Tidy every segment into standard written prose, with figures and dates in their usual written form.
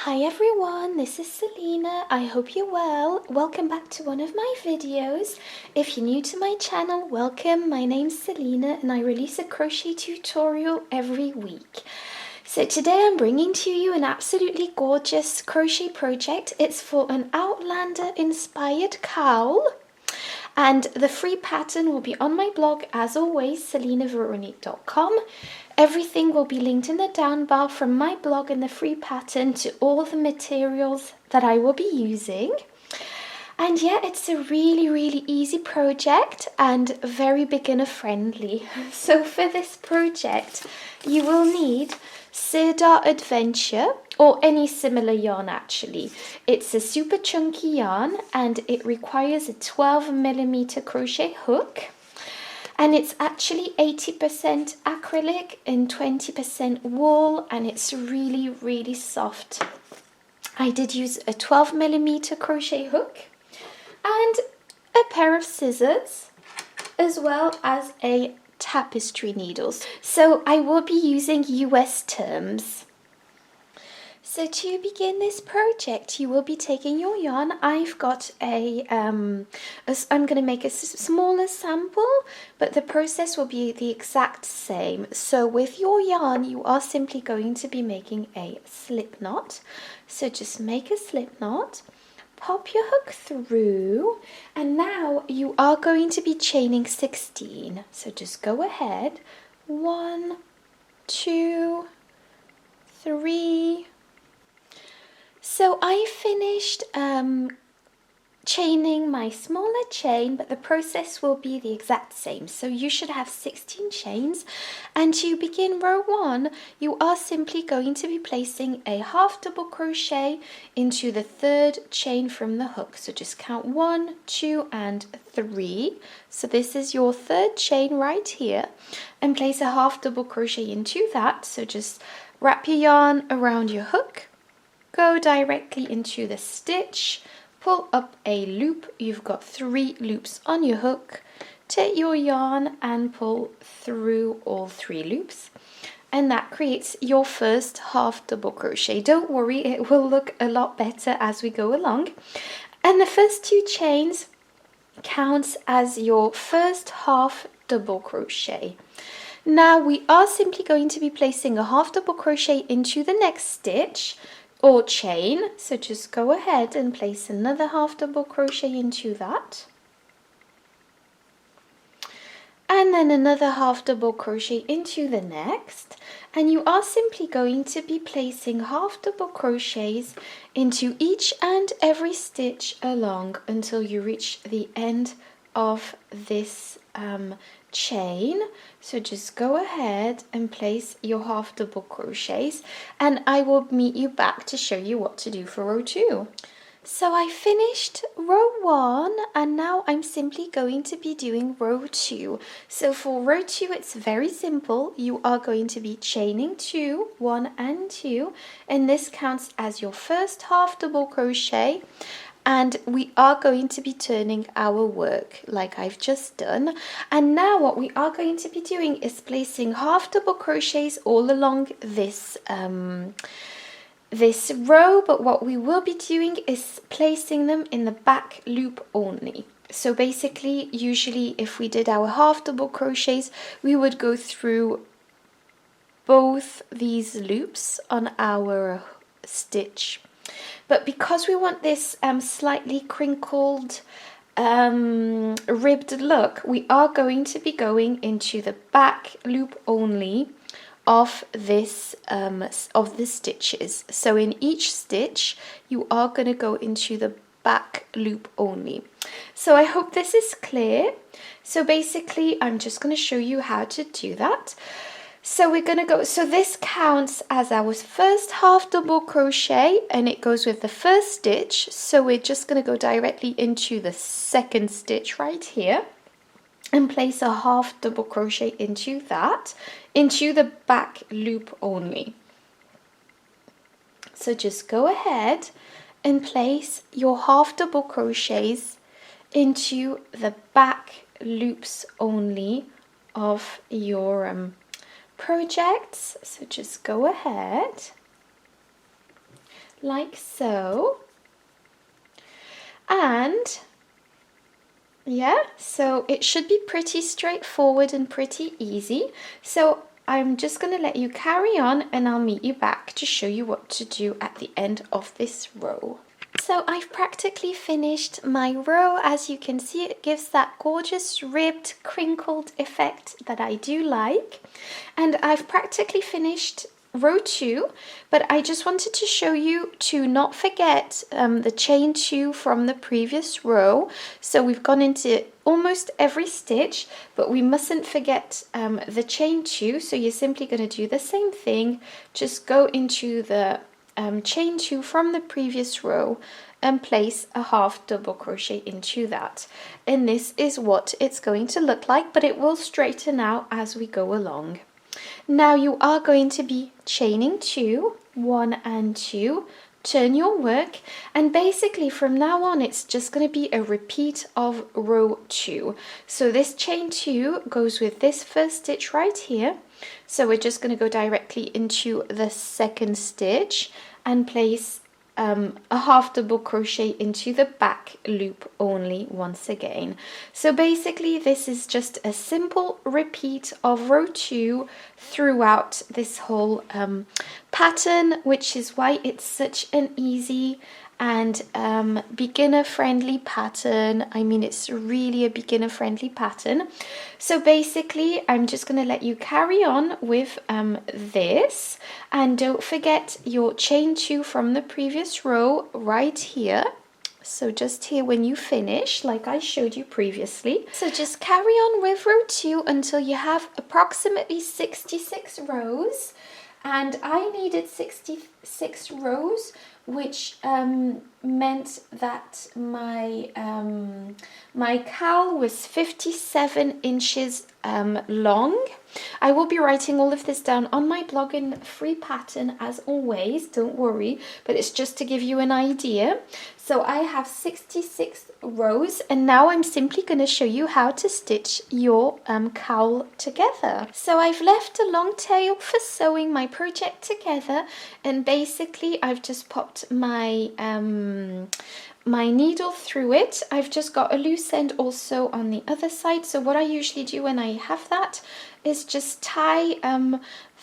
Hi everyone, this is Selina. I hope you're well. Welcome back to one of my videos. If you're new to my channel, welcome. My name's Selina and I release a crochet tutorial every week. So today I'm bringing to you an absolutely gorgeous crochet project. It's for an Outlander inspired cowl. And the free pattern will be on my blog as always, selinaveronique.com. Everything will be linked in the down bar from my blog and the free pattern to all the materials that I will be using. And yeah, it's a really easy project and very beginner friendly. So for this project, you will need Cedar Adventure or any similar yarn actually. It's a super chunky yarn and it requires a 12mm crochet hook. And it's actually 80% acrylic and 20% wool, and it's really soft. I did use a 12mm crochet hook and a pair of scissors as well as a tapestry needles. So I will be using US terms. So to begin this project, you will be taking your yarn. I've got I'm going to make a smaller sample, but the process will be the exact same. So with your yarn, you are simply going to be making a slip knot. So just make a slip knot, pop your hook through, and now you are going to be chaining 16. So just go ahead, 1, 2, 3. So I finished chaining my smaller chain, but the process will be the exact same. So you should have 16 chains, and to begin row 1, you are simply going to be placing a half double crochet into the third chain from the hook. So just count 1, 2 and 3. So this is your third chain right here, and place a half double crochet into that. So just wrap your yarn around your hook, go directly into the stitch, pull up a loop. You've got 3 loops on your hook. Take your yarn and pull through all 3 loops, and that creates your first half double crochet. Don't worry, it will look a lot better as we go along. And the first 2 chains counts as your first half double crochet. Now we are simply going to be placing a half double crochet into the next stitch or chain, so just go ahead and place another half double crochet into that, and then another half double crochet into the next, and you are simply going to be placing half double crochets into each and every stitch along until you reach the end of this chain. So just go ahead and place your half double crochets, and I will meet you back to show you what to do for row 2. So I finished row 1 and now I'm simply going to be doing row 2. So for row 2 it's very simple. You are going to be chaining 2, 1 and 2, and this counts as your first half double crochet. And we are going to be turning our work like I've just done. And now what we are going to be doing is placing half double crochets all along this this row, but what we will be doing is placing them in the back loop only. So basically, usually if we did our half double crochets, we would go through both these loops on our stitch. But because we want this slightly crinkled, ribbed look, we are going to be going into the back loop only of this of the stitches. So in each stitch, you are going to go into the back loop only. So I hope this is clear. So basically, I'm just going to show you how to do that. So we're going to go, so this counts as our first half double crochet and it goes with the first stitch. So we're just going to go directly into the second stitch right here and place a half double crochet into that, into the back loop only. So just go ahead and place your half double crochets into the back loops only of your projects. So just go ahead like so. And yeah, so it should be pretty straightforward and pretty easy. So I'm just going to let you carry on and I'll meet you back to show you what to do at the end of this row. So I've practically finished my row. As you can see, it gives that gorgeous ribbed, crinkled effect that I do like. And I've practically finished row 2, but I just wanted to show you to not forget the chain 2 from the previous row. So we've gone into almost every stitch, but we mustn't forget the chain 2. So you're simply going to do the same thing, just go into the chain 2 from the previous row and place a half double crochet into that. And this is what it's going to look like, but it will straighten out as we go along. Now you are going to be chaining 2, 1 and 2, turn your work, and basically from now on it's just going to be a repeat of row 2. So this chain 2 goes with this first stitch right here. So we're just going to go directly into the second stitch and place a half double crochet into the back loop only once again. So basically this is just a simple repeat of row 2 throughout this whole pattern, which is why it's such an easy and beginner friendly pattern. I mean, it's really a beginner friendly pattern. So basically I'm just going to let you carry on with this, and don't forget your chain 2 from the previous row right here. So just here when you finish, like I showed you previously. So just carry on with row 2 until you have approximately 66 rows. And I needed 66 rows, which meant that my my cowl was 57 inches long. I will be writing all of this down on my blog in free pattern as always, don't worry, but it's just to give you an idea. So I have 66 rows, and now I'm simply going to show you how to stitch your cowl together. So I've left a long tail for sewing my project together, and basically I've just popped my my needle through it. I've just got a loose end also on the other side. So what I usually do when I have that is just tie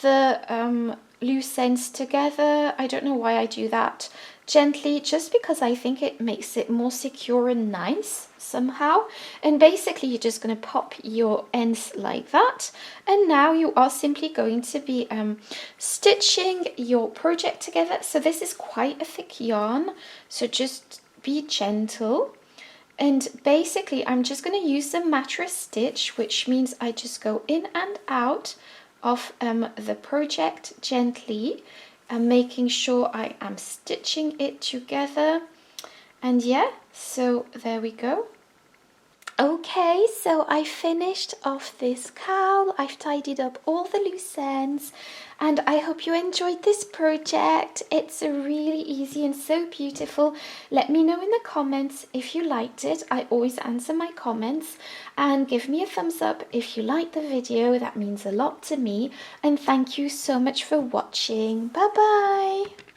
the loose ends together. I don't know why I do that. Gently, just because I think it makes it more secure and nice somehow. And basically you're just going to pop your ends like that, and now you are simply going to be stitching your project together. So this is quite a thick yarn, so just be gentle. And basically I'm just going to use the mattress stitch, which means I just go in and out of the project gently, and making sure I am stitching it together. And yeah, so there we go. Okay, so I finished off this cowl. I've tidied up all the loose ends, and I hope you enjoyed this project. It's really easy and so beautiful. Let me know in the comments if you liked it. I always answer my comments, and give me a thumbs up if you liked the video. That means a lot to me, and thank you so much for watching. Bye bye.